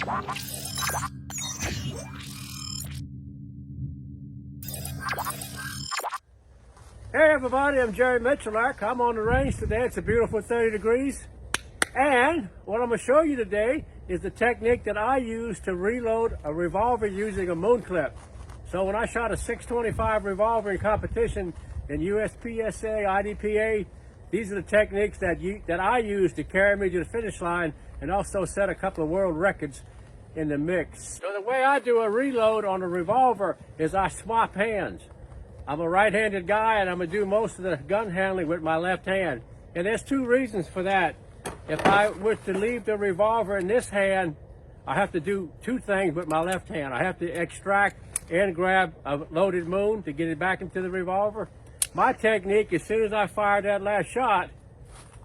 Hey everybody, I'm Jerry Mitchellak. I'm on the range today. It's a beautiful 30 degrees. And what I'm going to show you today is the technique that I use to reload a revolver using a moon clip. So when I shot a 625 revolver in competition in USPSA, IDPA, these are the techniques that I use to carry me to the finish line and also set a couple of world records in the mix. So the way I do a reload on a revolver is I swap hands. I'm a right-handed guy and I'm going to do most of the gun handling with my left hand. And there's two reasons for that. If I were to leave the revolver in this hand, I have to do two things with my left hand. I have to extract and grab a loaded moon to get it back into the revolver. My technique, as soon as I fire that last shot,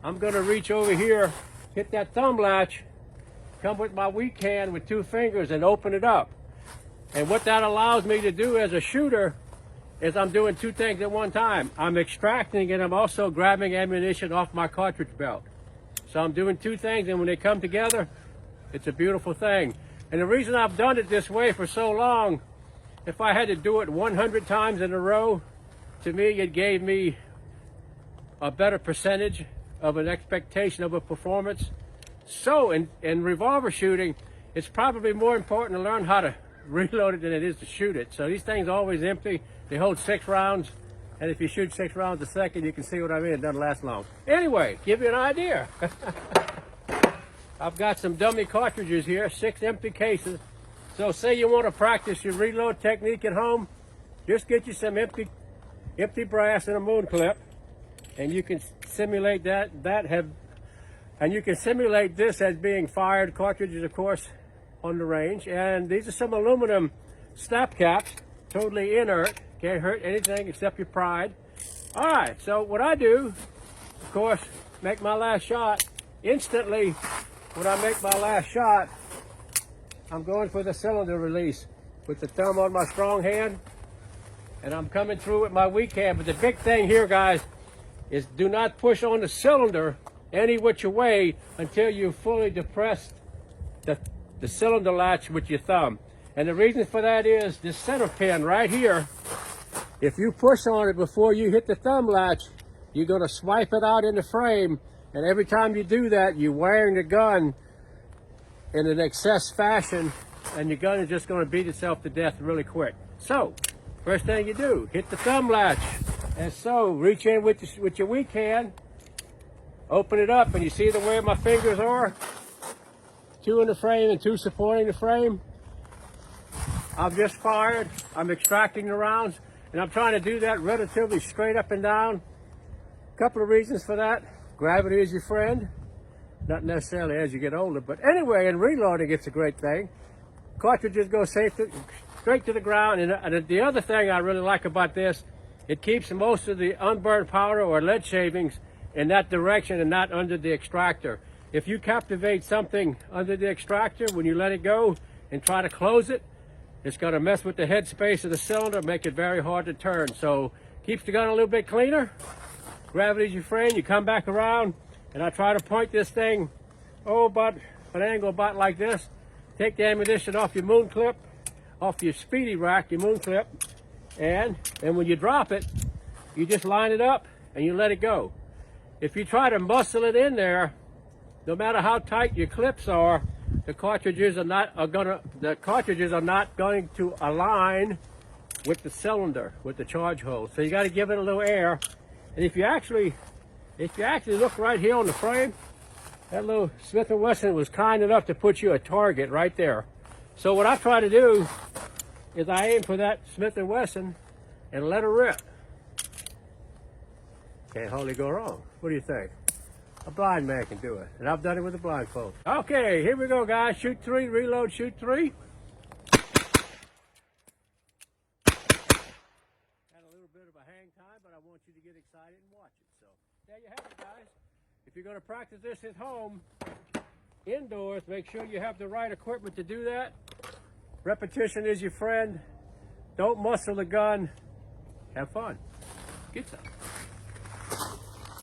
I'm going to reach over here, hit that thumb latch, come with my weak hand with two fingers and open it up. And what that allows me to do as a shooter is I'm doing two things at one time. I'm extracting and I'm also grabbing ammunition off my cartridge belt. So I'm doing two things, and when they come together, it's a beautiful thing. And the reason I've done it this way for so long, if I had to do it 100 times in a row, to me it gave me a better percentage of an expectation of a performance. So in revolver shooting, it's probably more important to learn how to reload it than it is to shoot it. So these things are always empty. They hold 6 rounds, and if you shoot 6 rounds a second, you can see what I mean. It doesn't last long. Anyway, give you an idea. I've got some dummy cartridges here, 6 empty cases. So say you want to practice your reload technique at home, just get you some empty brass and a moon clip, and you can simulate and you can simulate this as being fired cartridges, of course, on the range. And these are some aluminum snap caps, totally inert, can't hurt anything except your pride. All right, so what I do, of course, make my last shot. Instantly, when I make my last shot, I'm going for the cylinder release with the thumb on my strong hand, and I'm coming through with my weak hand. But the big thing here, guys, is do not push on the cylinder any which way until you've fully depressed the cylinder latch with your thumb. And the reason for that is this center pin right here, if you push on it before you hit the thumb latch, you're going to swipe it out in the frame, and every time you do that, you're wearing the gun in an excess fashion, and your gun is just going to beat itself to death really quick. So, first thing you do, hit the thumb latch, and so reach in with your weak hand, open it up, and you see where my fingers are? 2 in the frame and 2 supporting the frame. I've just fired, I'm extracting the rounds, and I'm trying to do that relatively straight up and down. A couple of reasons for that. Gravity is your friend. Not necessarily as you get older, but anyway, in reloading, it's a great thing. Cartridges go straight to the ground, and the other thing I really like about this, it keeps most of the unburned powder or lead shavings in that direction and not under the extractor. If you captivate something under the extractor, when you let it go and try to close it, it's going to mess with the head space of the cylinder, make it very hard to turn. So keeps the gun a little bit cleaner. Gravity's your friend. You come back around, and I try to point this thing, about an angle about like this. Take the ammunition off your moon clip, off your speedy rack, your moon clip, and when you drop it, you just line it up and you let it go. If you try to muscle it in there, no matter how tight your clips are, the cartridges are not going to align with the cylinder, with the charge hole. So you got to give it a little air. And if you actually look right here on the frame, that little Smith & Wesson was kind enough to put you a target right there. So what I try to do is I aim for that Smith & Wesson and let her rip. Can't hardly go wrong. What do you think? A blind man can do it, and I've done it with a blindfold. Okay, here we go, guys. Shoot 3, reload, shoot 3. Had a little bit of a hang time, but I want you to get excited and watch it. So there you have it, guys. If you're going to practice this at home, indoors, make sure you have the right equipment to do that. Repetition is your friend. Don't muscle the gun. Have fun. Get some.